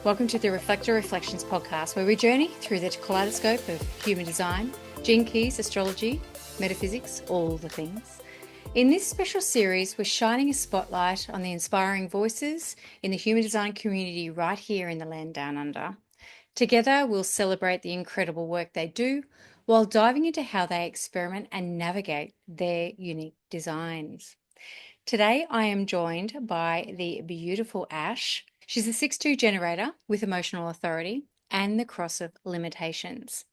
Welcome to the Reflector Reflections podcast, where we journey through the kaleidoscope of human design, gene keys, astrology, metaphysics, all the things. In this special series, we're shining a spotlight on the inspiring voices in the human design community right here in the land down under. Together, we'll celebrate the incredible work they do while diving into how they experiment and navigate their unique designs. Today, I am joined by the beautiful Ash. She's a 6-2 generator with emotional authority and the cross of limitations.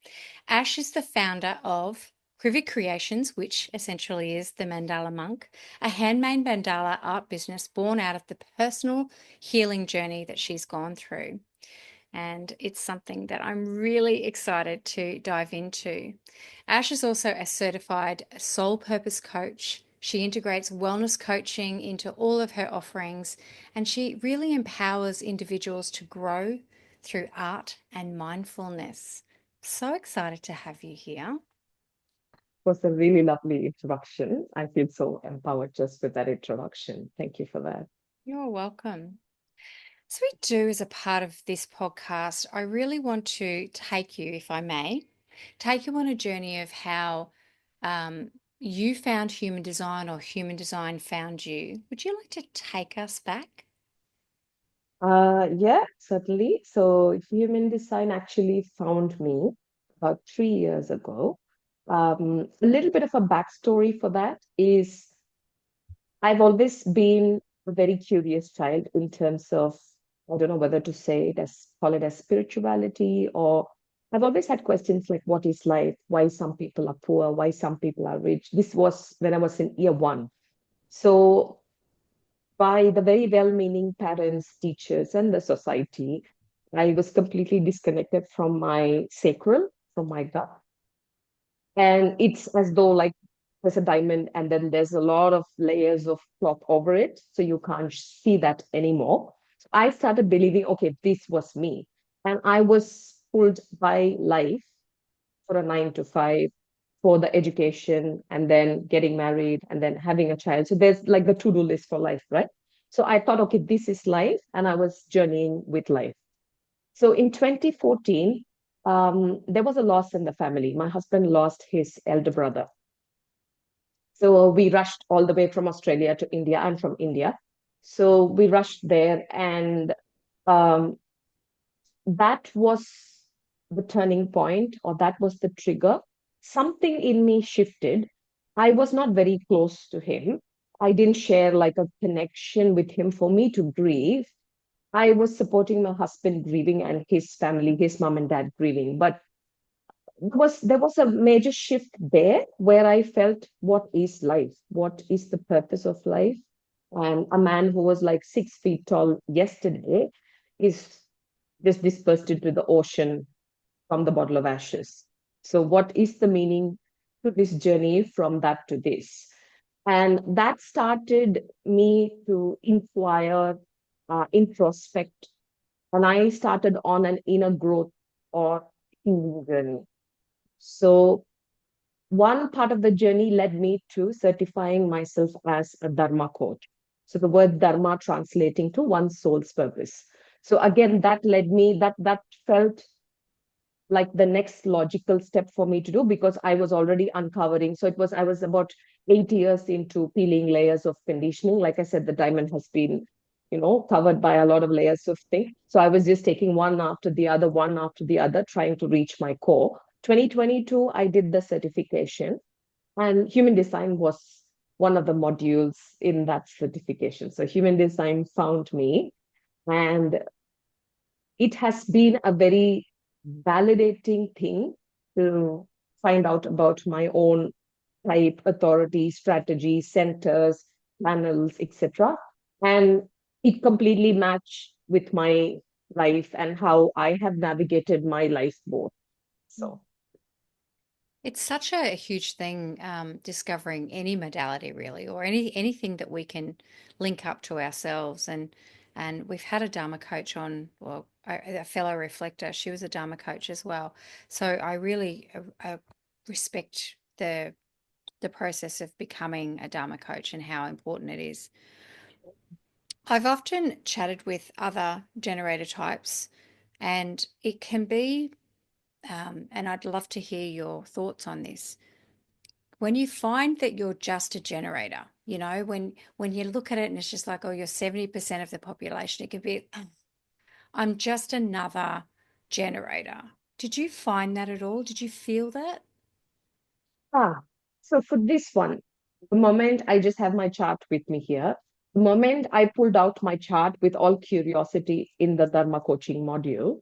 Ash is the founder of Crivic Creations, which essentially is the Mandala monk, a handmade mandala art business born out of the personal healing journey that she's gone through. And it's something that I'm really excited to dive into. Ash is also a certified soul purpose coach. She integrates wellness coaching into all of her offerings, and she really empowers individuals to grow through art and mindfulness. So excited to have you here. Was a really lovely introduction. I feel so empowered just with that introduction. Thank you for that. You're welcome. So, we do as a part of this podcast, I really want to take you, if I may, take you on a journey of how um, you found human design or human design found you. Would you like to take us back? Yeah, certainly. So human design actually found me about 3 years ago. A little bit of a backstory for that is I've always been a very curious child in terms of, I don't know whether to say it as, call it as spirituality, or I've always had questions like, what is life? Why some people are poor? Why some people are rich? This was when I was in year one. So by the very well-meaning parents, teachers, and the society, I was completely disconnected from my sacral, from my gut. And it's as though like there's a diamond and then there's a lot of layers of cloth over it. So you can't see that anymore. So I started believing, okay, this was me. And I was pulled by life for a 9 to 5 for the education and then getting married and then having a child. So there's like the to-do list for life, right? So I thought, okay, this is life. And I was journeying with life. So in 2014, there was a loss in the family. My husband lost his elder brother. So we rushed all the way from Australia to India. I'm from India. So we rushed there, and um, that was the turning point, or that was the trigger. Something in me shifted. I was not very close to him. I didn't share like a connection with him for me to grieve. I was supporting my husband grieving and his family, his mom and dad grieving. But there was a major shift there where I felt, what is life? What is the purpose of life? And a man who was like 6 feet tall yesterday is just dispersed into the ocean from the bottle of ashes. So, what is the meaning to this journey from that to this? And that started me to inquire, introspect, and I started on an inner growth or healing journey. So, one part of the journey led me to certifying myself as a Dharma coach. So, the word Dharma translating to one's soul's purpose. So, again, that led me, that felt like the next logical step for me to do because I was already uncovering. So, I was about 8 years into peeling layers of conditioning. Like I said, the diamond has been, covered by a lot of layers of things. So, I was just taking one after the other, trying to reach my core. 2022, I did the certification, and human design was one of the modules in that certification. So, human design found me, and it has been a very validating thing to find out about my own type, authority, strategy, centers, panels, etc. And it completely matched with my life and how I have navigated my life both. So It's such a huge thing, discovering any modality really, or anything that we can link up to ourselves. And we've had a Dharma coach on, well, a fellow reflector. She was a Dharma coach as well. So I really respect the process of becoming a Dharma coach and how important it is. I've often chatted with other generator types, and it can be, and I'd love to hear your thoughts on this. When you find that you're just a generator, when you look at it and it's just like, oh, you're 70% of the population, it can be, I'm just another generator. Did you find that at all? Did you feel that? Ah, so for this one, the moment I just have my chart with me here, the moment I pulled out my chart with all curiosity in the Dharma coaching module,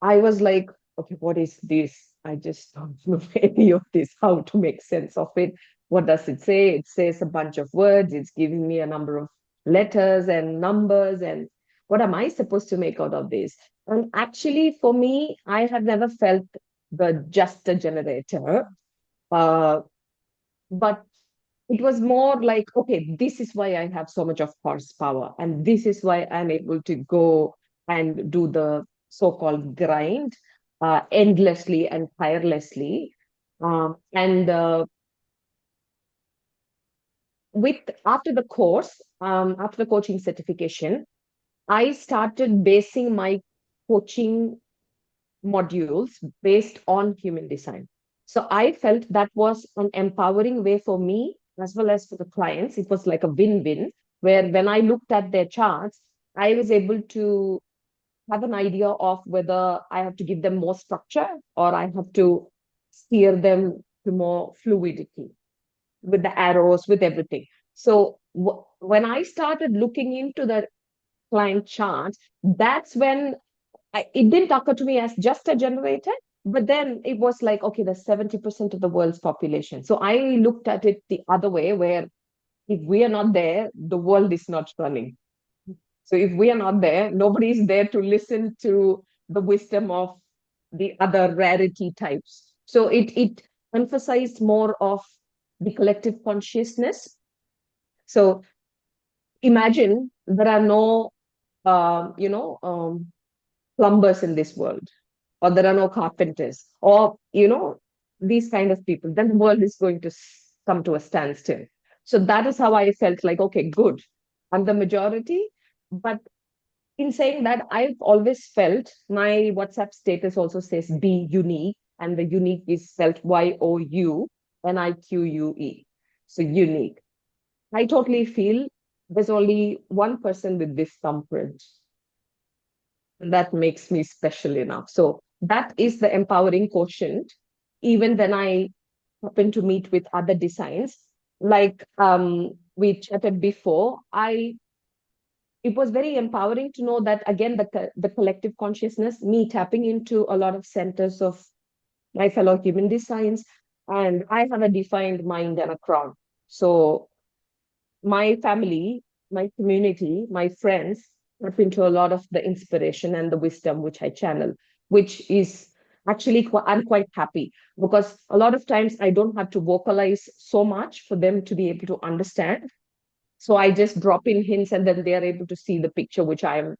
I was like, okay, what is this? I just don't know any of this, how to make sense of it. What does it say? It says a bunch of words. It's giving me a number of letters and numbers. And what am I supposed to make out of this? And actually, for me, I have never felt the just a generator. Uh, but it was more like, okay, this is why I have so much of horsepower, and this is why I'm able to go and do the so-called grind endlessly and tirelessly. And with after the course, after the coaching certification, I started basing my coaching modules based on human design. So I felt that was an empowering way for me as well as for the clients. It was like a win win, where when I looked at their charts, I was able to have an idea of whether I have to give them more structure or I have to steer them to more fluidity with the arrows, with everything. So when I started looking into the client charts, that's when it didn't occur to me as just a generator, but then it was like, okay, there's 70% of the world's population. So I looked at it the other way, where if we are not there, the world is not running. So if we are not there, nobody is there to listen to the wisdom of the other rarity types. So it emphasized more of the collective consciousness. So imagine there are no, uh, you know, um, plumbers in this world, or there are no carpenters, or these kind of people, then the world is going to come to a standstill. So that is how I felt like, okay, good, I'm the majority. But in saying that, I've always felt my WhatsApp status also says be unique, and the unique is spelled YOUNIQUE. So unique. I totally feel there's only one person with this thumbprint, that makes me special enough. So that is the empowering quotient. Even when I happen to meet with other designs, like we chatted before, I it was very empowering to know that again the collective consciousness, me tapping into a lot of centers of my fellow human designs, and I have a defined mind and a crown. So my family, my community, my friends tap into a lot of the inspiration and the wisdom which I channel, which is actually I'm quite happy, because a lot of times I don't have to vocalize so much for them to be able to understand. So I just drop in hints and then they are able to see the picture which I am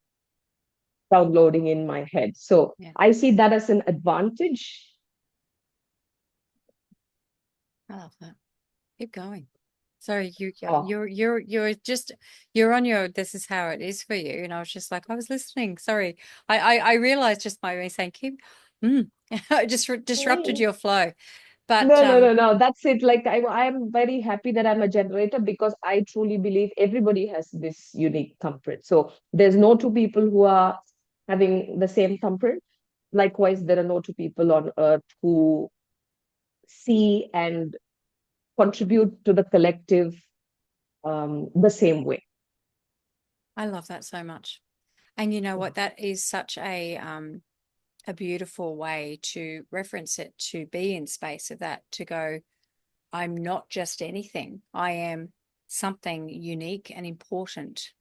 downloading in my head. So Yeah, I see that as an advantage. I love that. Keep going. Sorry, Oh, you're just you're on your this is how it is for you. And I was just like, I was listening. Sorry. I realized just by me saying keep I just disrupted your flow. But no, no, no, no. That's it. Like I am very happy that I'm a generator, because I truly believe everybody has this unique thumbprint. So there's no two people who are having the same thumbprint. Likewise, there are no two people on earth who see and contribute to the collective the same way. I love that so much. And you know what? That is such a beautiful way to reference it, to be in space of that, to go, I'm not just anything. I am something unique and important.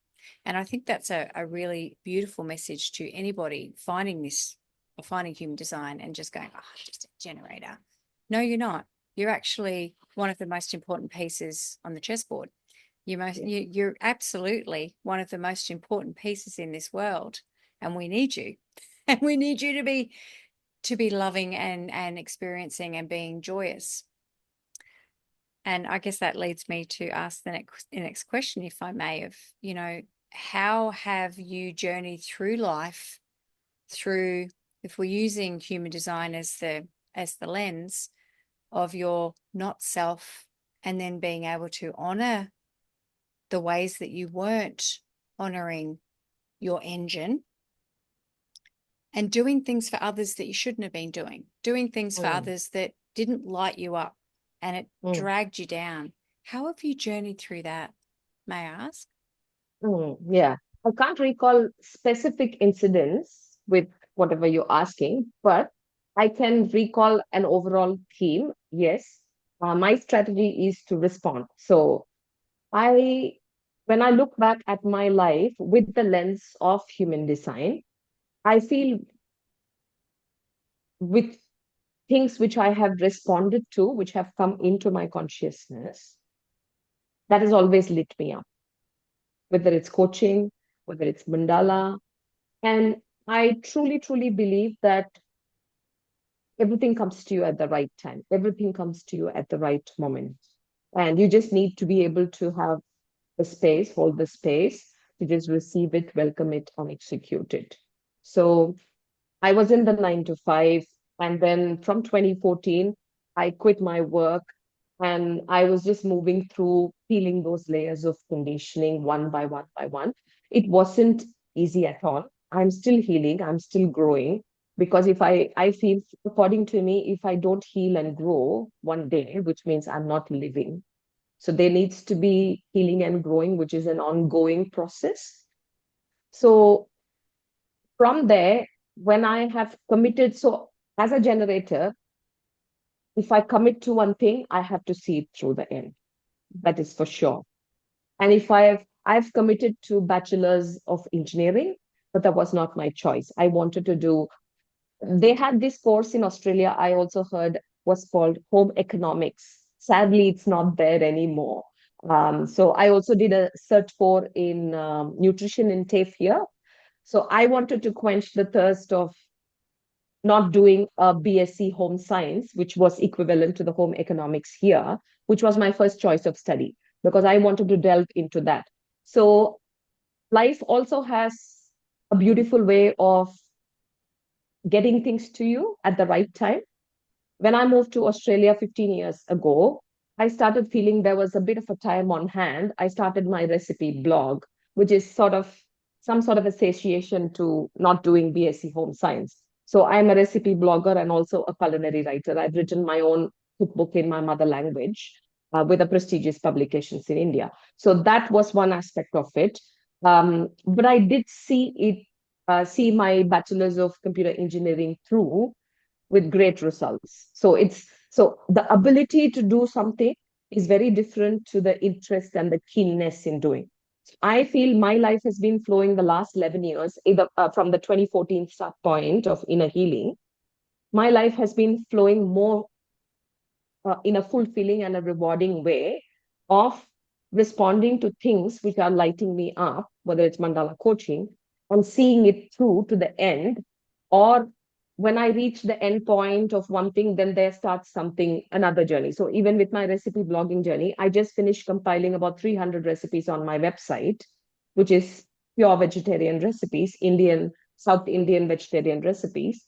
And I think that's a really beautiful message to anybody finding this or finding human design and just going, oh, just a generator. No, you're not. You're actually one of the most important pieces on the chessboard. You're absolutely one of the most important pieces in this world, and we need you. And we need you to be loving and experiencing and being joyous. And I guess that leads me to ask the next question, if I may, of, how have you journeyed through life through, if we're using human design as the lens of your not self, and then being able to honor the ways that you weren't honoring your engine, and doing things for others that you shouldn't have been doing things for Mm, others that didn't light you up and it mm, dragged you down. How have you journeyed through that, may I ask? yeah. I can't recall specific incidents with whatever you're asking, but I can recall an overall theme. Yes. My strategy is to respond. So I, when I look back at my life with the lens of human design, I feel with things which I have responded to, which have come into my consciousness, that has always lit me up, whether it's coaching, whether it's Mandala. And I truly, truly believe that everything comes to you at the right time, everything comes to you at the right moment. And you just need to be able to have the space, hold the space to just receive it, welcome it, and execute it. So I was in the 9 to 5. And then from 2014, I quit my work and I was just moving through peeling those layers of conditioning one by one by one. It wasn't easy at all. I'm still healing, I'm still growing. Because if I feel, according to me, if I don't heal and grow one day, which means I'm not living. So there needs to be healing and growing, which is an ongoing process. So from there, when I have committed, so as a generator, if I commit to one thing, I have to see it through the end. That is for sure. And if I've committed to bachelor's of engineering, but that was not my choice. I wanted to do, they had this course in Australia, I also heard, was called home economics. Sadly, it's not there anymore. So I also did a cert 4 in nutrition in TAFE here. So I wanted to quench the thirst of not doing a BSc home science, which was equivalent to the home economics here, which was my first choice of study because I wanted to delve into that. So life also has a beautiful way of getting things to you at the right time. When I moved to Australia 15 years ago, I started feeling there was a bit of a time on hand. I started my recipe blog, which is sort of some sort of association to not doing BSc home science. So I'm a recipe blogger and also a culinary writer. I've written my own cookbook in my mother language with a prestigious publications in India. So that was one aspect of it. But I did see my bachelor's of computer engineering through with great results. So the ability to do something is very different to the interest and the keenness in doing. I feel my life has been flowing the last 11 years, either from the 2014 start point of inner healing. My life has been flowing more in a fulfilling and a rewarding way of responding to things which are lighting me up, whether it's mandala coaching, and seeing it through to the end. Or when I reach the end point of one thing, then there starts something, another journey. So even with my recipe blogging journey, I just finished compiling about 300 recipes on my website, which is pure vegetarian recipes, Indian, South Indian vegetarian recipes.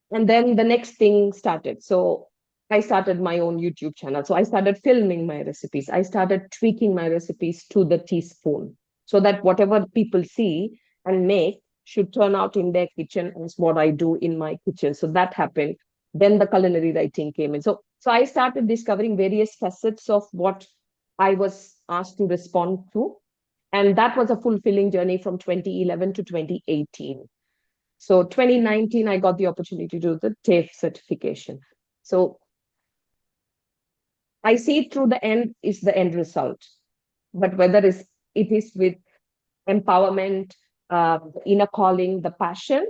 And then the next thing started. So I started my own YouTube channel. So I started filming my recipes. I started tweaking my recipes to the teaspoon so that whatever people see and make should turn out in their kitchen as what I do in my kitchen. So that happened. Then the culinary writing came in. So I started discovering various facets of what I was asked to respond to. And that was a fulfilling journey from 2011 to 2018. So 2019, I got the opportunity to do the TAFE certification. So I see through the end is the end result. But whether it is with empowerment, inner calling, the passion,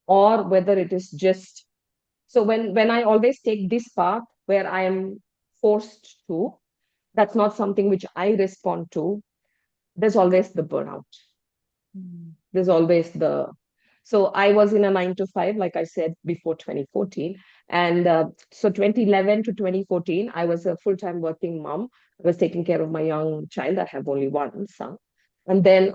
or whether it is just so when I always take this path where I am forced to, that's not something which I respond to. There's always the burnout. Mm. There's always the so I was in a 9 to 5, like I said before 2014. And so 2011 to 2014, I was a full-time working mom. I was taking care of my young child. I have only one son. And then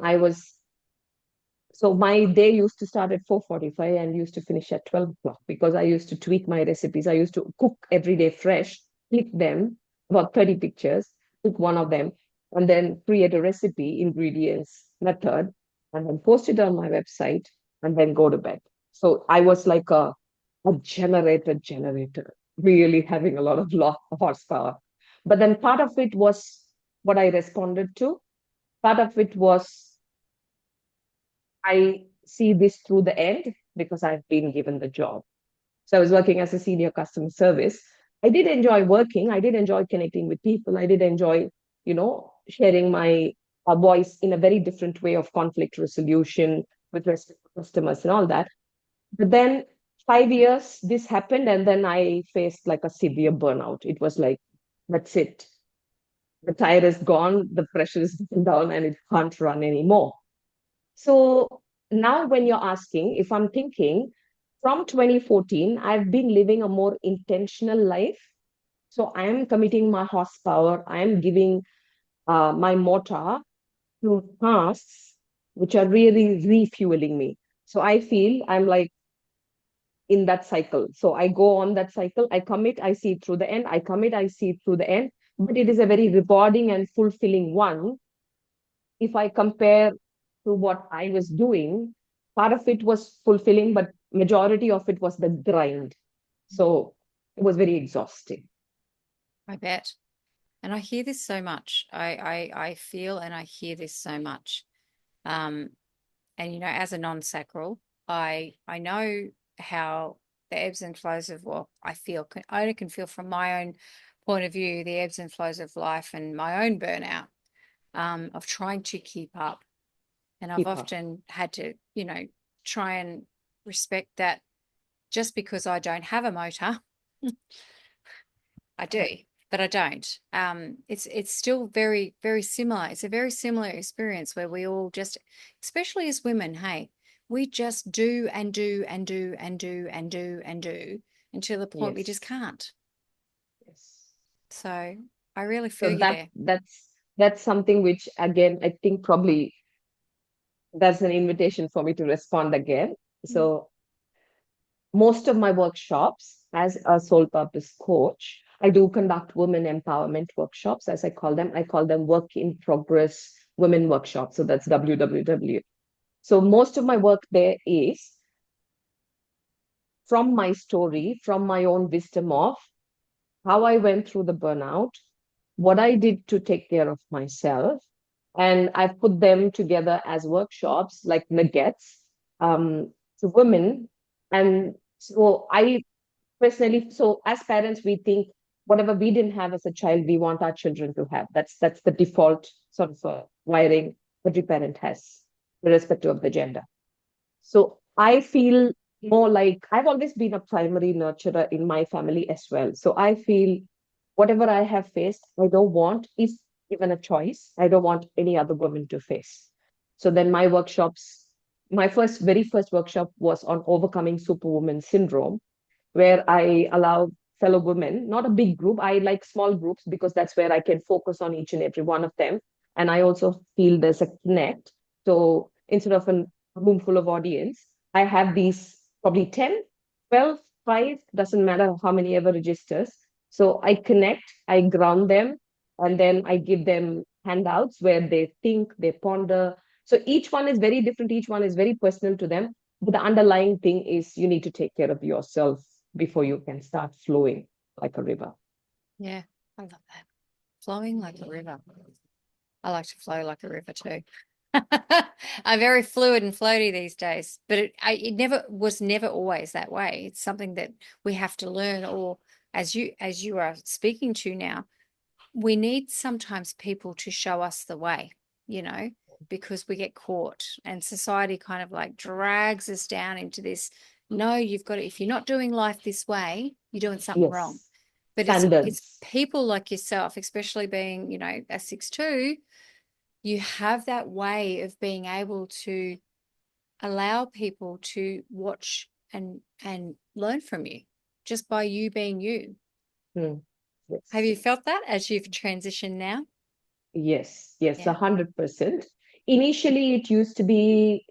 so my day used to start at 4:45 and used to finish at 12 o'clock because I used to tweak my recipes. I used to cook every day fresh, click them, about 30 pictures, pick one of them, and then create a recipe, ingredients, method, and then post it on my website and then go to bed. So I was like a generator, really having a lot of horsepower. But then part of it was what I responded to. Part of it was I see this through the end because I've been given the job. So I was working as a senior customer service. I did enjoy working. I did enjoy connecting with people. I did enjoy, sharing my voice in a very different way of conflict resolution with respect to customers and all that. But then 5 years, this happened, and then I faced like a severe burnout. It was like, that's it. The tire is gone, the pressure is down, and it can't run anymore. So now, when you're asking, if I'm thinking from 2014, I've been living a more intentional life. So I am committing my horsepower, I am giving my motor to tasks which are really refueling me. So I feel I'm like in that cycle. So I go on that cycle, I commit, I see it through the end, I commit, I see it through the end. But it is a very rewarding and fulfilling one if I compare to what I was doing. Part of it was fulfilling, but majority of it was the grind. So it was very exhausting. I bet. And I hear this so much. I feel and I hear this so much. Um, and as a non-sacral, I know how the ebbs and flows of what I feel. I only can feel from my own point of view the ebbs and flows of life and my own burnout, of trying to keep up. And I've Keep up. often had to, try and respect that just because I don't have a motor, I do, but I don't. It's still very, very similar. It's a very similar experience where we all just, especially as women, hey, we just do and do and do and do and do and do until the point we just Yes. can't. Yes. So I really feel So you there. that's something which again I think probably that's an invitation for me to respond again. Mm. So most of my workshops as a soul purpose coach, I do conduct women empowerment workshops, as I call them. I call them work in progress women workshops. So that's WWW. So most of my work there is from my story, from my own wisdom of how I went through the burnout, what I did to take care of myself. And I've put them together as workshops, like nuggets, to women. And so I personally, so as parents, we think whatever we didn't have as a child, we want our children to have. That's the default sort of wiring every parent has, irrespective of the gender. So I feel more like I've always been a primary nurturer in my family as well. So I feel whatever I have faced, I don't want, is given a choice, I don't want any other woman to face. So then my workshops, my very first workshop was on overcoming superwoman syndrome, where I allow fellow women, not a big group. I like small groups because that's where I can focus on each and every one of them. And I also feel there's a connect. So instead of a room full of audience, I have these probably 10, 12, 5, doesn't matter how many ever registers. So I connect, I ground them, and then I give them handouts where they think, they ponder. So each one is very different, each one is very personal to them. But the underlying thing is you need to take care of yourself before you can start flowing like a river. Yeah, I love that. Flowing like a river. I like to flow like a river too. I'm very fluid and floaty these days, but it never always that way. It's something that we have to learn, or as you are speaking to now, we need sometimes people to show us the way, you know, because we get caught and society kind of like drags us down into this. No, you've got to, if you're not doing life this way, you're doing something wrong. Yes. But it's Standards. people like yourself, especially being, a 6'2", you have that way of being able to allow people to watch and learn from you just by you being you. Hmm. Have Yes. you felt that as you've transitioned now? Yes. Yes. Yeah. 100%. initially it used to be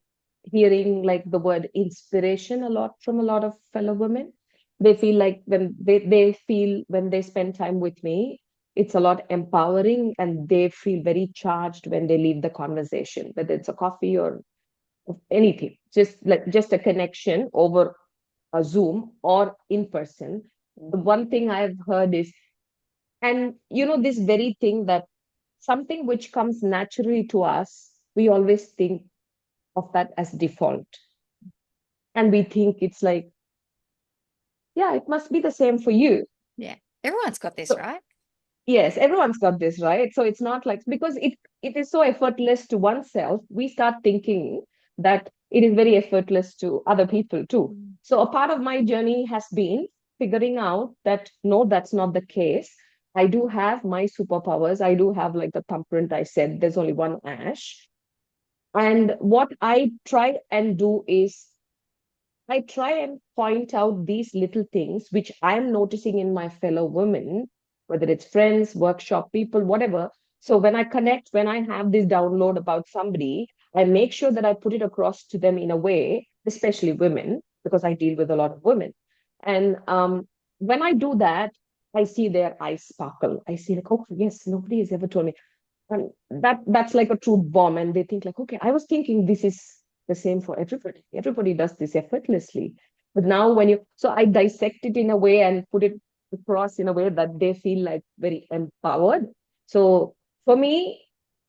hearing like the word inspiration a lot from a lot of fellow women. They feel like when they feel when they spend time with me, it's a lot empowering and they feel very charged when they leave the conversation, whether it's a coffee or anything, just a connection over a Zoom or in person. The one thing I've heard is, and this very thing that something which comes naturally to us, we always think of that as default. And we think it's like, yeah, it must be the same for you. Yeah. Everyone's got this, So right? yes, everyone's got this, right? So it's not like, because it is so effortless to oneself, we start thinking that it is very effortless to other people too. So a part of my journey has been figuring out that no, that's not the case. I do have my superpowers. I do have like the thumbprint I said, there's only one Ash. And what I try and do is I try and point out these little things which I'm noticing in my fellow women, whether it's friends, workshop people, whatever. So when I connect, when I have this download about somebody, I make sure that I put it across to them in a way, especially women, because I deal with a lot of women. And when I do that, I see their eyes sparkle. I see like, oh yes, nobody has ever told me. And that's like a truth bomb. And they think like, okay, I was thinking this is the same for everybody. Everybody does this effortlessly. But now when you, so I dissect it in a way and put it across in a way that they feel like very empowered. So for me,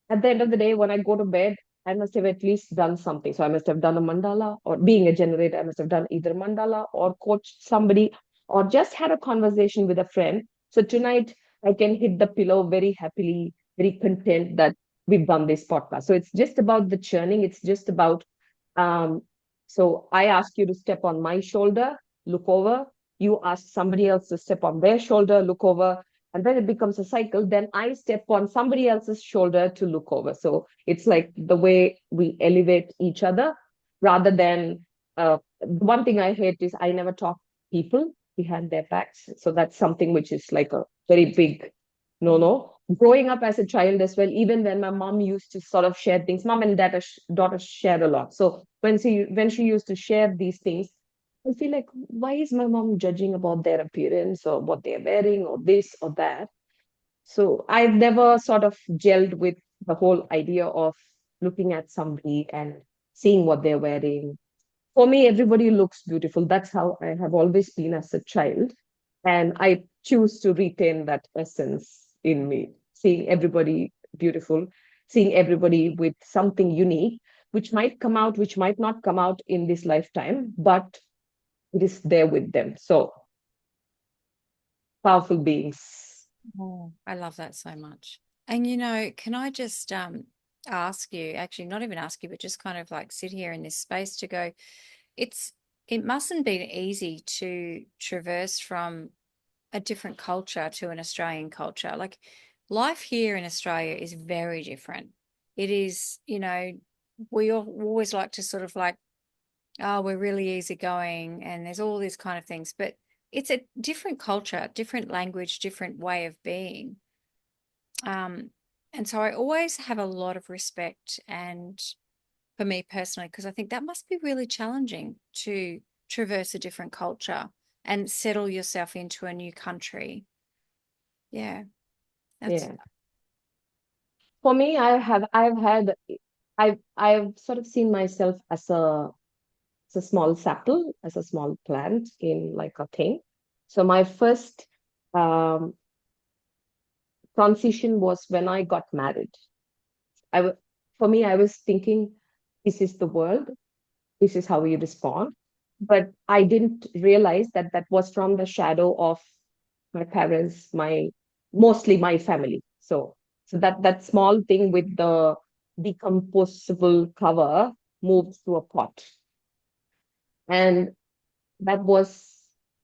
at the end of the day, when I go to bed, I must have at least done something. So I must have done a mandala, or being a generator, I must have done either mandala or coached somebody or just had a conversation with a friend. So tonight I can hit the pillow very happily, very content that we've done this podcast. So it's just about the churning. It's just about, um, so I ask you to step on my shoulder, look over. You ask somebody else to step on their shoulder, look over. And then it becomes a cycle. Then I step on somebody else's shoulder to look over. So it's like the way we elevate each other rather than, one thing I hate is I never talk people behind their backs. So that's something which is like a very big no. Growing up as a child as well, even when my mom used to sort of share things, mom and dad, daughters share a lot. So when she used to share these things, I feel like, why is my mom judging about their appearance or what they're wearing or this or that? So I've never sort of gelled with the whole idea of looking at somebody and seeing what they're wearing. For me, everybody looks beautiful. That's how I have always been as a child. And I choose to retain that essence in me, seeing everybody beautiful, seeing everybody with something unique, which might come out, which might not come out in this lifetime, but it is there with them. So powerful beings. Oh, I love that so much. And can I just ask you, actually not even ask you, but just kind of like sit here in this space to go, it's it mustn't be easy to traverse from a different culture to an Australian culture. Like life here in Australia is very different. It is, we always like to sort of like, oh, we're really easygoing and there's all these kind of things, but it's a different culture, different language, different way of being. Um, and so I always have a lot of respect and for me personally, because I think that must be really challenging to traverse a different culture and settle yourself into a new country. Yeah, that's Yeah. For me, I've sort of seen myself as a small sapple, as a small plant in like a thing. So my first um, transition was when I got married. For me, I was thinking, this is the world, this is how we respond. But I didn't realize that that was from the shadow of my parents, mostly my family. So that small thing with the decomposable cover moved to a pot, and that was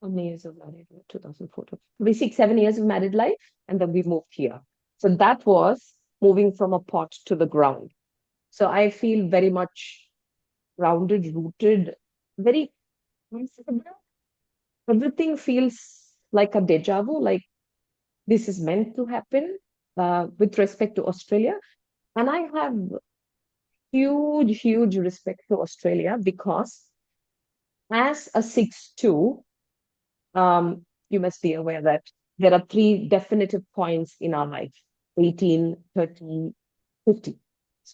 how many years of married life? 2014. We 6, 7 years of married life, and then we moved here. So that was moving from a pot to the ground. So I feel very much grounded, rooted, very comfortable. Everything feels like a deja vu, like this is meant to happen with respect to Australia. And I have huge respect to Australia because as a 6'2", you must be aware that there are three definitive points in our life: 18, 30, 50.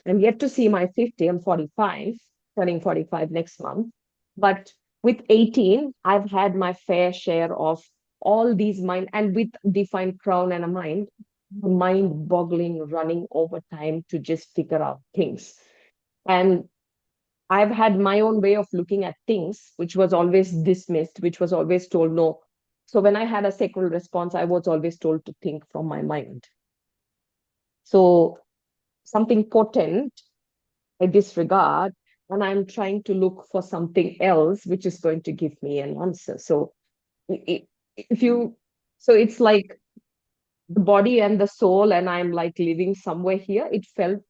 I'm yet to see my 50. I'm 45, turning 45 next month. But with 18, I've had my fair share of all these mind, and with defined crown and a mind boggling, running over time to just figure out things. And I've had my own way of looking at things, which was always dismissed, which was always told no. So when I had a sacral response, I was always told to think from my mind. So something potent I disregard, and I'm trying to look for something else which is going to give me an answer. So i- if you, so it's like the body and the soul, and I'm like living somewhere here. It felt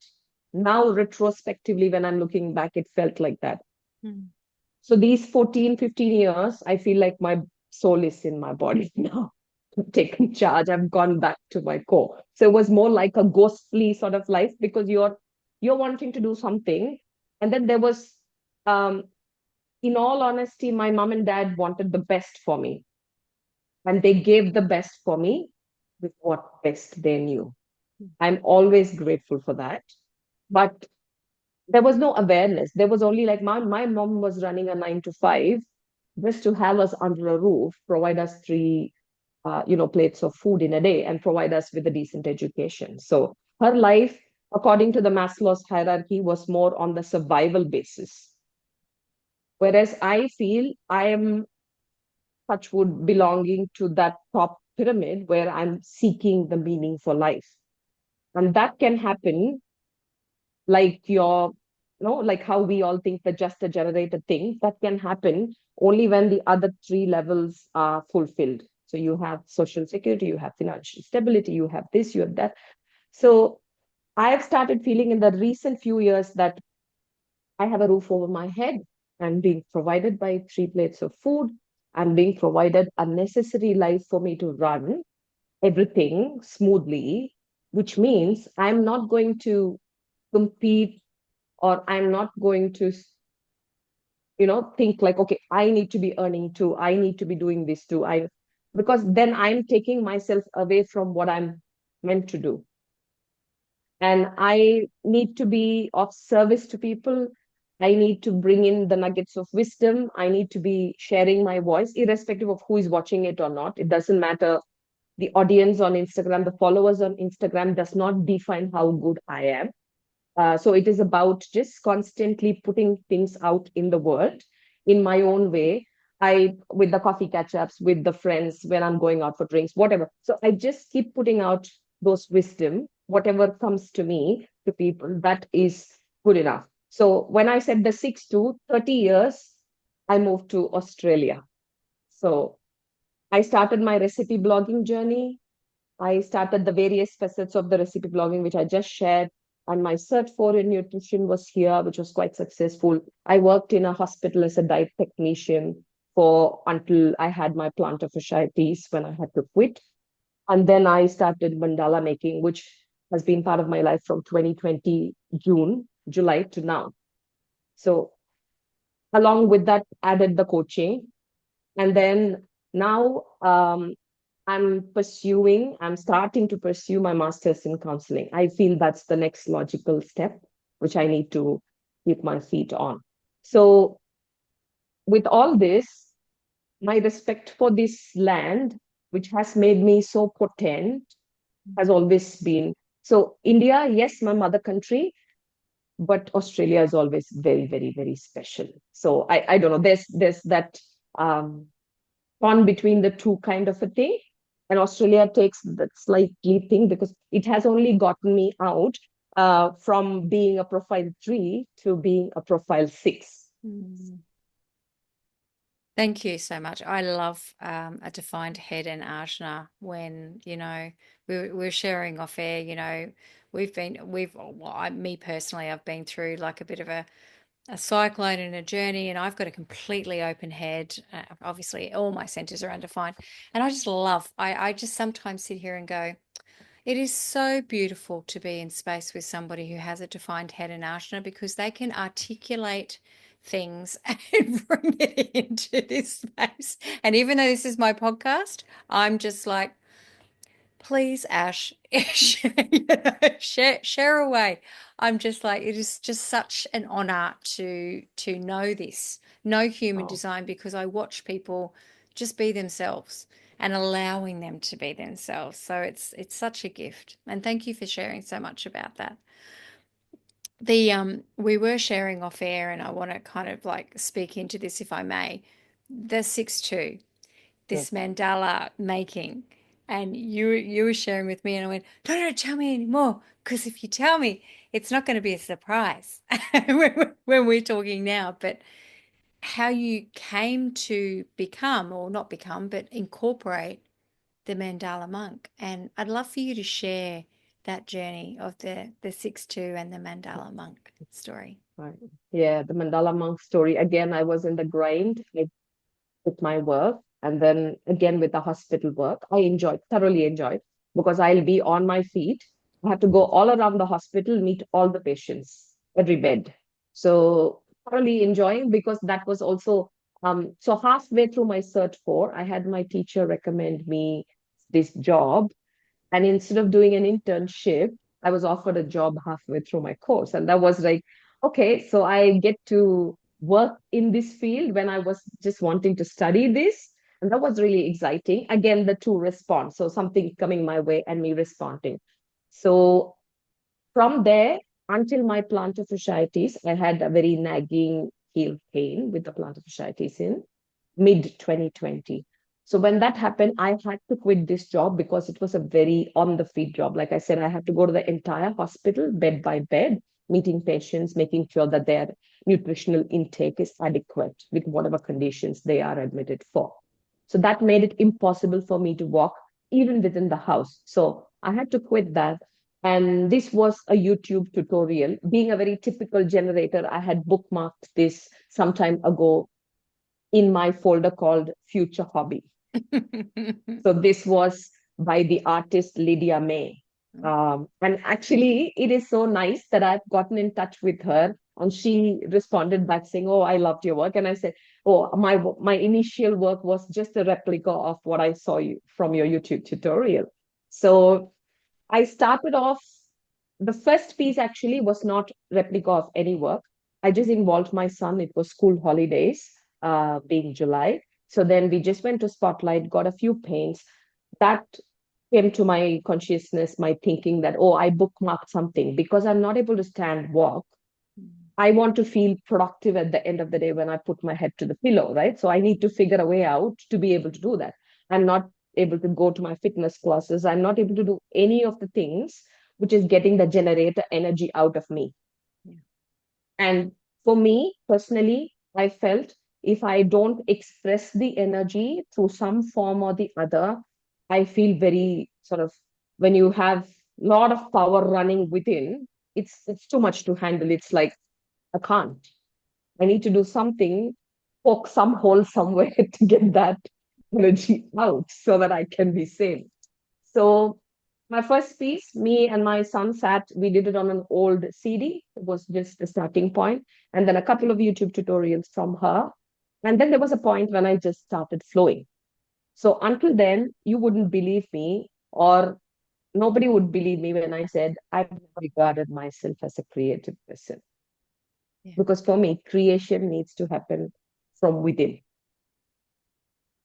now retrospectively when I'm looking back, it felt like that. Mm. So these 14, 15 years, I feel like my soul is in my body now. I've taken charge. I've gone back to my core. So it was more like a ghostly sort of life because you're wanting to do something. And then there was in all honesty, my mom and dad wanted the best for me. And they gave the best for me with what best they knew. I'm always grateful for that. But there was no awareness. There was only like my mom was running a 9 to 5 just to have us under a roof, provide us three plates of food in a day and provide us with a decent education. So her life, according to the Maslow's hierarchy, was more on the survival basis. Whereas I feel I am touchwood belonging to that top pyramid where I'm seeking the meaning for life. And that can happen like like how we all think that just a generator thing, that can happen only when the other three levels are fulfilled. So you have social security, you have financial stability, you have this, you have that. So I've started feeling in the recent few years that I have a roof over my head. I'm being provided by three plates of food. I'm being provided a necessary life for me to run everything smoothly, which means I'm not going to compete, or I'm not going to, think like, okay, I need to be earning too. I need to be doing this too. Because then I'm taking myself away from what I'm meant to do. And I need to be of service to people. I need to bring in the nuggets of wisdom. I need to be sharing my voice, irrespective of who is watching it or not. It doesn't matter. The audience on Instagram, the followers on Instagram does not define how good I am. So it is about just constantly putting things out in the world in my own way. With the coffee catch ups, with the friends, when I'm going out for drinks, whatever. So I just keep putting out those wisdom, whatever comes to me, to people, that is good enough. So when I said the 6 to 30 years, I moved to Australia. So I started my recipe blogging journey. I started the various facets of the recipe blogging, which I just shared. And my cert 4 in nutrition was here, which was quite successful. I worked in a hospital as a diet technician for until I had my plantar fasciitis when I had to quit. And then I started mandala making, which has been part of my life from 2020, July to now. So along with that, added the coaching. And then now I'm starting to pursue my master's in counseling. I feel that's the next logical step, which I need to keep my feet on. So, with all this, my respect for this land, which has made me so potent, has always been. So, India, yes, my mother country, but Australia is always very, very, very special. So, I don't know, there's that on between the two kind of a thing. And Australia takes that slightly thing because it has only gotten me out from being a profile 3 to being a profile 6. Mm. Thank you so much. I love a defined head and ajna when, we're sharing off air, me personally, I've been through like a bit of a cyclone and a journey, and I've got a completely open head. Obviously, all my centers are undefined. And I just sometimes sit here and go, It is so beautiful to be in space with somebody who has a defined head and asana because they can articulate things and bring it into this space. And even though this is my podcast, I'm just like, please, Ash, share away. I'm just like, it is just such an honor to know this, know human Oh, design, because I watch people just be themselves and allowing them to be themselves. So it's such a gift. And thank you for sharing so much about that. The we were sharing off air, and I want to kind of like speak into this if I may. The 6-2, yes. this mandala making, and you were sharing with me, and I went, no, no, tell me anymore, because if you tell me, it's not going to be a surprise when we're talking now. But how you came to become, or not become, but incorporate the mandala monk, and I'd love for you to share that journey of the 6-2 and the mandala monk story. Right. Yeah, the Mandala monk story. Again, I was in the grind with my work, and then again with the hospital work. I enjoyed, thoroughly enjoyed, because I'll be on my feet. I have to go all around the hospital, meet all the patients, every bed. So thoroughly enjoying, because that was also so halfway through my cert four, I had my teacher recommend me this job, and instead of doing an internship, I was offered a job halfway through my course. And that was like, okay, so I get to work in this field when I was just wanting to study this. And that was really exciting. Again, the two response. So something coming my way and me responding. So from there until my plantar fasciitis, I had a very nagging heel pain with the plantar fasciitis in mid 2020. So when that happened, I had to quit this job because it was a very on the feet job. Like I said, I had to go to the entire hospital, bed by bed, meeting patients, making sure that their nutritional intake is adequate with whatever conditions they are admitted for. So that made it impossible for me to walk even within the house. So I had to quit that. And this was a YouTube tutorial. Being a very typical generator, I had bookmarked this some time ago in my folder called Future Hobby. So this was by the artist Lydia May. And actually, it is so nice that I've gotten in touch with her, and she responded back saying, "Oh, I loved your work." And I said, "Oh, my initial work was just a replica of what I saw you from your YouTube tutorial." So I started off, the first piece actually was not replica of any work. I just involved my son. It was school holidays, being July. So then we just went to Spotlight, got a few paints. That came to my consciousness, my thinking that, oh, I bookmarked something because I'm not able to stand, walk. I want to feel productive at the end of the day when I put my head to the pillow, right? So I need to figure a way out to be able to do that. I'm not able to go to my fitness classes. I'm not able to do any of the things which is getting the generator energy out of me. Yeah. And for me personally, I felt if I don't express the energy through some form or the other, I feel very sort of, when you have a lot of power running within, it's too much to handle. It's like I can't. I need to do something, poke some hole somewhere to get that energy out so that I can be sane. So my first piece, me and my son sat, we did it on an old CD. It was just the starting point. And then a couple of YouTube tutorials from her. And then there was a point when I just started flowing. So until then, you wouldn't believe me, or nobody would believe me when I said I've never regarded myself as a creative person. Yeah. Because for me, creation needs to happen from within.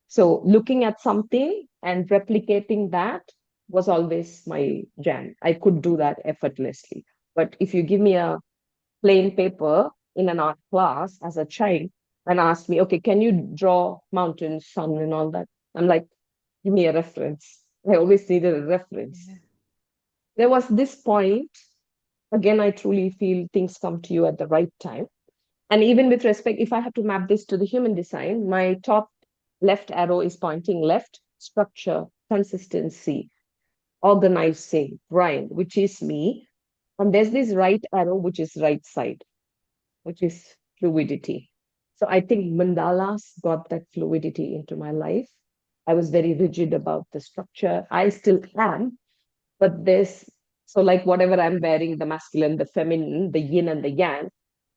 So looking at something and replicating that was always my jam. I could do that effortlessly. But if you give me a plain paper in an art class as a child and ask me, okay, can you draw mountains, sun, and all that? I'm like, give me a reference. I always needed a reference. Yeah. There was this point, again, I truly feel things come to you at the right time. And even with respect, if I have to map this to the human design, my top left arrow is pointing left, structure, consistency, organizing, grind, which is me. And there's this right arrow, which is right side, which is fluidity. So I think mandalas got that fluidity into my life. I was very rigid about the structure. I still am, But so like whatever I'm wearing, the masculine, the feminine, the yin and the yang,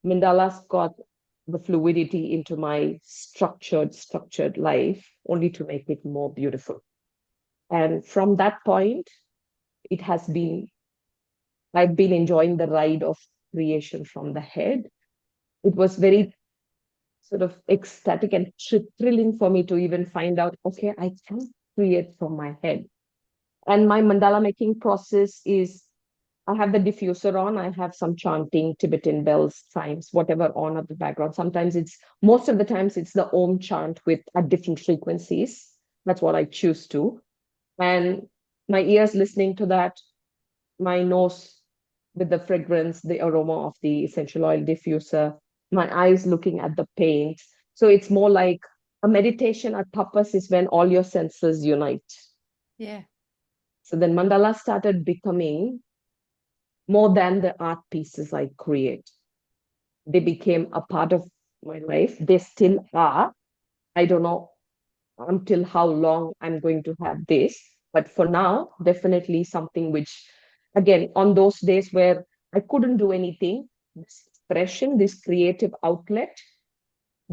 Mandala's got the fluidity into my structured life only to make it more beautiful. And from that point, it has been, I've been enjoying the ride of creation from the head. It was very sort of ecstatic and thrilling for me to even find out, okay, I can create from my head. And my mandala making process is I have the diffuser on, I have some chanting, Tibetan bells, chimes, whatever on at the background. Sometimes most of the times it's the Om chant with at different frequencies. That's what I choose to. And my ears listening to that, my nose with the fragrance, the aroma of the essential oil diffuser, my eyes looking at the paint. So it's more like a meditation at tapas is when all your senses unite. Yeah. So then mandala started becoming more than the art pieces I create. They became a part of my life. They still are. I don't know until how long I'm going to have this. But for now, definitely something which, again, on those days where I couldn't do anything, this expression, this creative outlet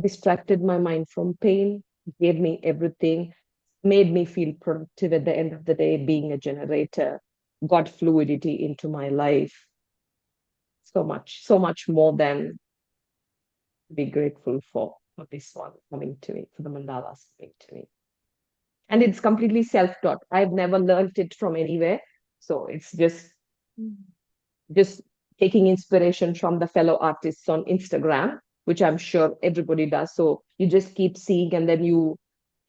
distracted my mind from pain, gave me everything, made me feel productive at the end of the day, being a generator, got fluidity into my life. So much more than be grateful for this one coming to me, for the mandalas coming to me. And it's completely self-taught. I've never learned it from anywhere. So it's just taking inspiration from the fellow artists on Instagram, which I'm sure everybody does. So you just keep seeing and then you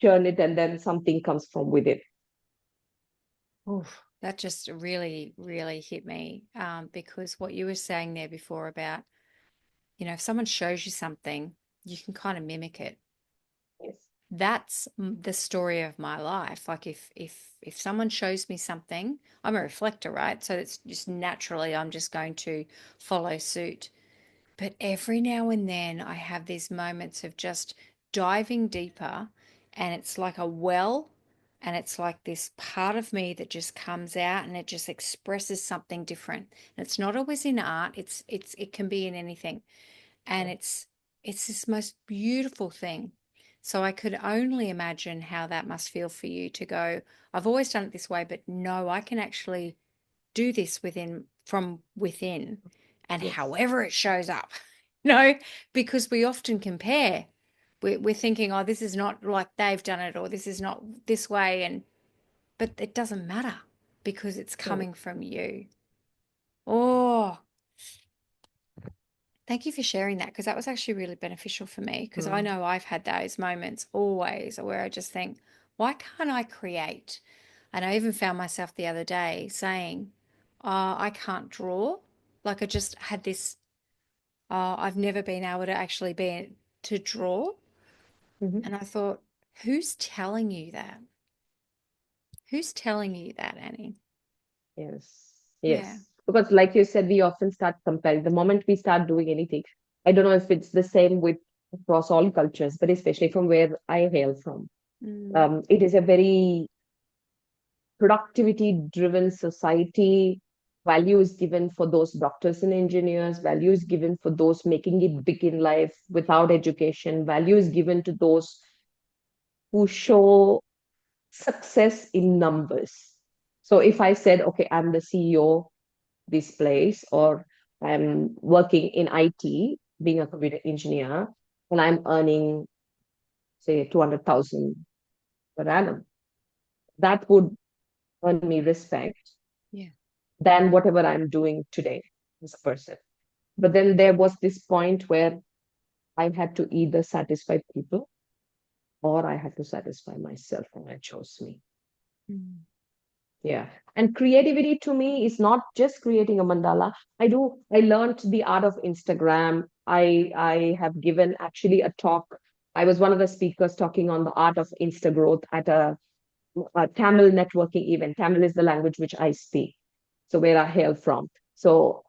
turn it and then something comes from within. Oof, that just really, really hit me because what you were saying there before about, if someone shows you something, you can kind of mimic it. Yes. That's the story of my life. Like if someone shows me something, I'm a reflector, right? So it's just naturally I'm just going to follow suit. But every now and then I have these moments of just diving deeper, and it's like a well, and it's like this part of me that just comes out and it just expresses something different. And it's not always in art, it can be in anything. And Yeah. it's this most beautiful thing. So I could only imagine how that must feel for you to go, I've always done it this way, but no, I can actually do this from within, and Yes. however it shows up, you know, because we often compare. We're thinking, oh, this is not like they've done it, or this is not this way, but it doesn't matter because it's Mm. coming from you. Oh, thank you for sharing that because that was actually really beneficial for me because I Mm. know I've had those moments always where I just think, why can't I create? And I even found myself the other day saying, oh, I can't draw. Like I just had this, oh, I've never been able to actually be to draw. Mhm. And I thought, who's telling you that? Who's telling you that, Annie? Yes. Yeah. Yes. Because like you said, we often start comparing. The moment we start doing anything, I don't know if it's the same with across all cultures, but especially from where I hail from. Mm, It is a very productivity driven society. Value is given for those doctors and engineers, value is given for those making it big in life without education, value is given to those who show success in numbers. So if I said, okay, I'm the CEO this place, or I'm working in IT, being a computer engineer, and I'm earning, say, 200,000 per annum, that would earn me respect yeah. than whatever I'm doing today as a person. But then there was this point where I had to either satisfy people or I had to satisfy myself, and I chose me. Mm, Yeah. And creativity to me is not just creating a mandala. I learned the art of Instagram. I have given actually a talk. I was one of the speakers talking on the art of Insta growth at a Tamil networking event. Tamil is the language which I speak. So where I hail from. So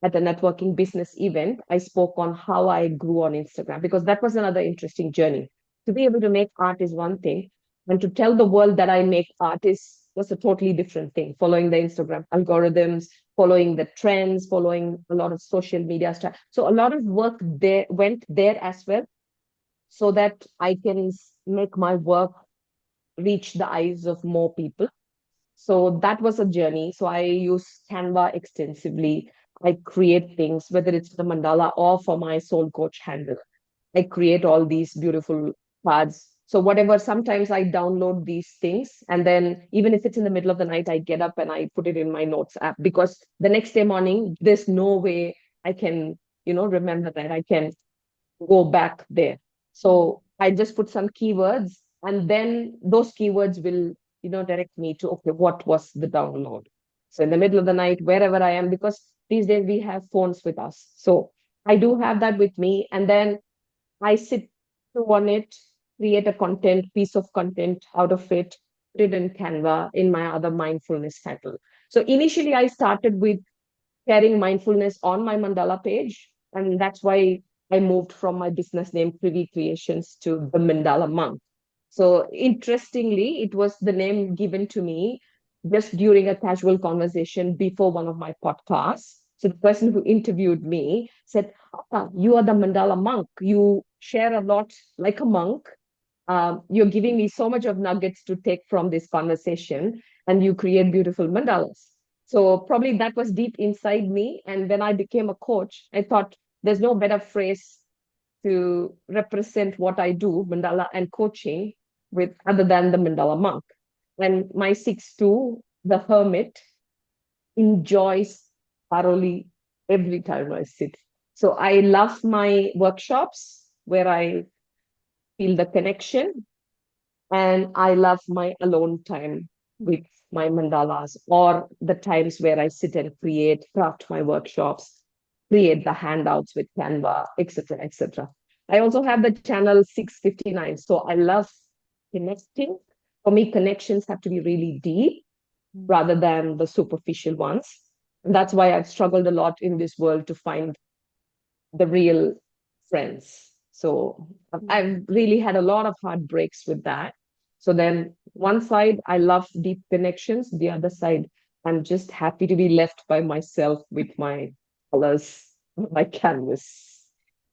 at a networking business event, I spoke on how I grew on Instagram because that was another interesting journey. To be able to make art is one thing, and to tell the world that I make art is was a totally different thing. Following the Instagram algorithms, following the trends, following a lot of social media stuff. So a lot of work there went there as well, so that I can make my work reach the eyes of more people. So that was a journey. So I use Canva extensively. I create things, whether it's the mandala or for my soul coach handle. I create all these beautiful cards. So whatever, sometimes I download these things, and then even if it's in the middle of the night, I get up and I put it in my notes app, because the next day morning, there's no way I can, remember that. I can go back there. So I just put some keywords, and then those keywords will, direct me to, okay, what was the download? So in the middle of the night, wherever I am, because these days we have phones with us. So I do have that with me. And then I sit on it, create a piece of content out of it, put it in Canva in my other mindfulness title. So initially I started with sharing mindfulness on my mandala page. And that's why I moved from my business name, Privy Creations, to the Mandala Monk. So interestingly, it was the name given to me just during a casual conversation before one of my podcasts. So the person who interviewed me said, you are the Mandala monk. You share a lot like a monk. You're giving me so much of nuggets to take from this conversation, and you create beautiful mandalas. So probably that was deep inside me. And when I became a coach, I thought there's no better phrase to represent what I do, mandala and coaching, with other than the mandala monk. And my 6'2", the hermit, enjoys thoroughly every time I sit. So I love my workshops where I feel the connection, and I love my alone time with my mandalas, or the times where I sit and create, craft my workshops, create the handouts with Canva, etc., etc. I also have the channel 659. So I love connecting. For me, connections have to be really deep rather than the superficial ones. And that's why I've struggled a lot in this world to find the real friends. So I've really had a lot of heartbreaks with that. So then one side, I love deep connections. The other side, I'm just happy to be left by myself with my colors, my canvas.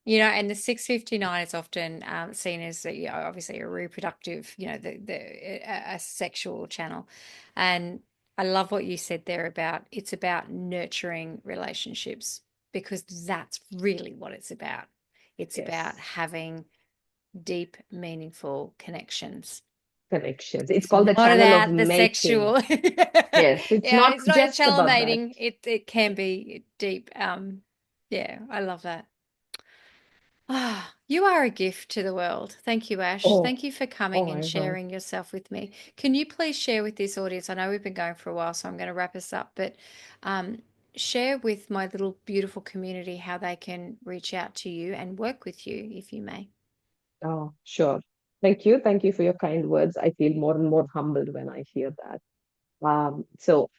And the 659 is often seen as obviously a reproductive, a sexual channel. And I love what you said there about it's about nurturing relationships, because that's really what it's about. It's about Yes, having deep, meaningful connections. connections. It's It's called the not channel of about the mating. sexual. Yes, it's Yeah, not it's not a just channel about that. mating. It can be deep. Yeah, I love that. Ah, you are a gift to the world. Thank you, Ash. Oh, Thank you for oh coming and my God. sharing yourself with me. Can you please share with this audience? I know we've been going for a while, so I'm going to wrap us up, but um, share with my little beautiful community how they can reach out to you and work with you, if you may. Oh, sure. Thank you. Thank you for your kind words. I feel more and more humbled when I hear that. So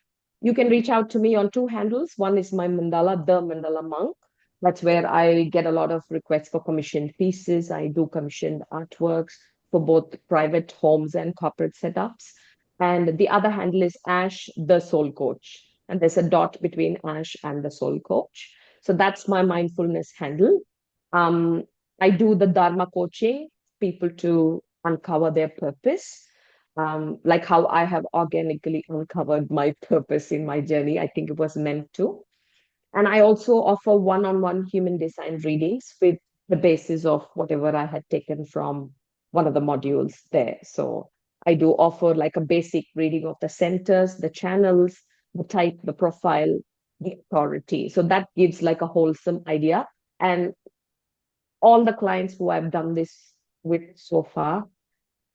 you can reach out to me on two handles. One is my mandala, the Mandala Monk. That's where I get a lot of requests for commissioned pieces. I do commissioned artworks for both private homes and corporate setups. And the other handle is Ash, the Soul Coach. And there's a dot between Ash and the Soul Coach. So that's my mindfulness handle. Um, I do the Dharma coaching, people to uncover their purpose, like how I have organically uncovered my purpose in my journey. I think it was meant to. And I also offer one on one human design readings with the basis of whatever I had taken from one of the modules there. So I do offer like a basic reading of the centers, the channels, the type, the profile, the authority. So that gives like a wholesome idea. And all the clients who I've done this with so far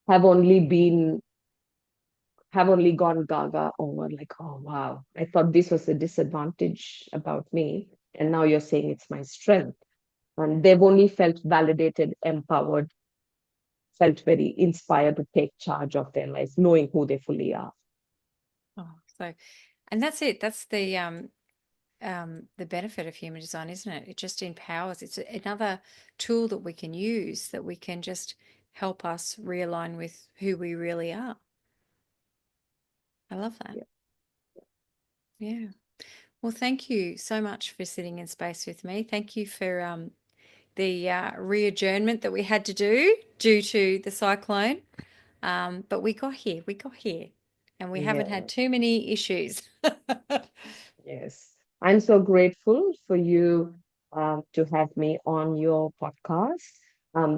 have only been have only gone gaga over, like, oh wow, I thought this was a disadvantage about me, and now you're saying it's my strength. And they've only felt validated, empowered, felt very inspired to take charge of their lives, knowing who they fully are. Oh, so, and that's it. That's the benefit of human design, isn't it? It just empowers. It's another tool that we can use, that we can just help us realign with who we really are. I love that. Yeah. Yeah. Well, thank you so much for sitting in space with me. Thank you for the re-adjournment that we had to do due to the cyclone. But we got here. We got here. And we haven't Yeah. had too many issues. Yes. I'm so grateful for you to have me on your podcast.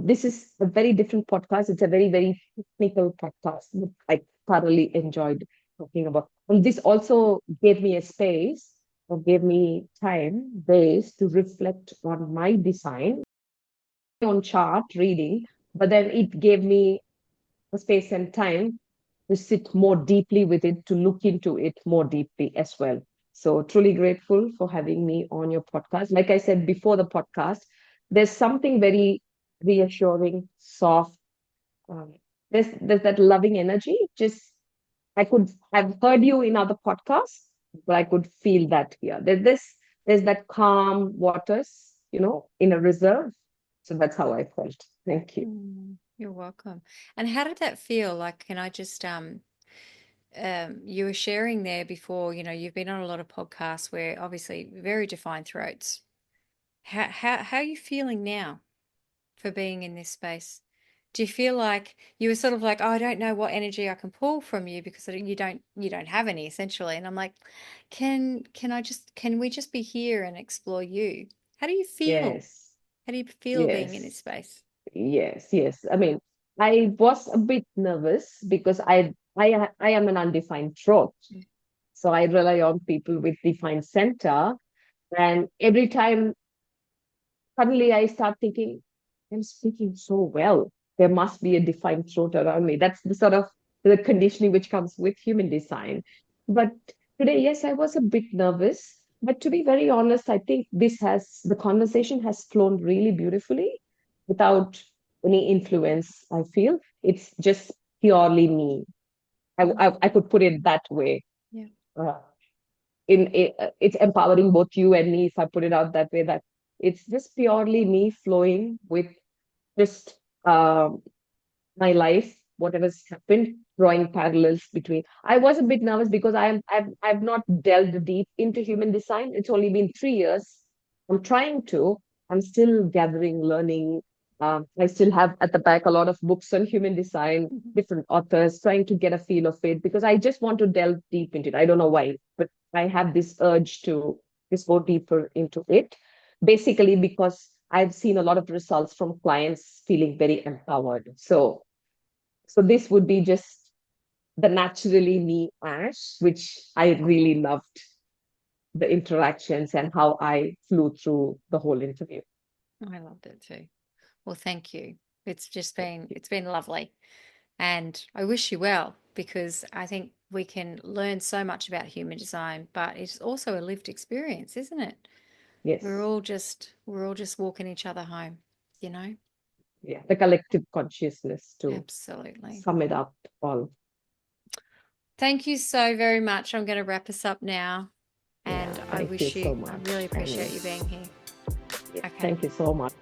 This is a very different podcast. It's a very, very technical podcast that I thoroughly enjoyed talking about. And this also gave me a space or gave me time, days to reflect on my design on chart reading, but then it gave me a space and time to sit more deeply with it, to look into it more deeply as well. So, truly grateful for having me on your podcast. Like I said before the podcast, there's something very reassuring, soft. Um, there's that loving energy. Just I've heard you in other podcasts, but I could feel that here. There's that calm waters, in a reserve. So that's how I felt. Thank you. You're welcome. And how did that feel? Like, can I just you were sharing there before, you've been on a lot of podcasts where obviously very defined throats. How are you feeling now for being in this space? Do you feel like you were sort of like, oh, I don't know what energy I can pull from you because you don't have any essentially. And I'm like, can we just be here and explore you? How do you feel? Yes, How do you feel being in this yes, space? yes. I mean, I was a bit nervous because I am an undefined throat. So I rely on people with defined center. And every time suddenly I start thinking, I'm speaking so well. There must be a defined throat around me. That's the sort of the conditioning which comes with human design. But today, yes, I was a bit nervous. But to be very honest, I think the conversation has flown really beautifully without any influence, I feel. It's just purely me. I could put it that way. Yeah. Uh, it's empowering both you and me if I put it out that way, that it's just purely me flowing with just my life, whatever's happened, drawing parallels between. I was a bit nervous because I've not delved deep into human design. It's only been 3 years. I'm trying to. I'm still gathering, learning. I still have at the back a lot of books on human design, different authors, trying to get a feel of it because I just want to delve deep into it. I don't know why, but I have this urge to just go deeper into it. Basically, because I've seen a lot of results from clients feeling very empowered. So this would be just the naturally me Ash, which I really loved the interactions and how I flew through the whole interview. I loved it too. Well, thank you. It's been lovely. And I wish you well because I think we can learn so much about human design, but it's also a lived experience, isn't it? We're Yes. all just we're all just walking each other home, you know? Yeah. The collective consciousness to Absolutely. sum it up all. Thank you so very much. I'm going to wrap us up now. Yeah. And Thank you so I much, really Annie. appreciate you being here. Yeah. Okay. Thank you so much.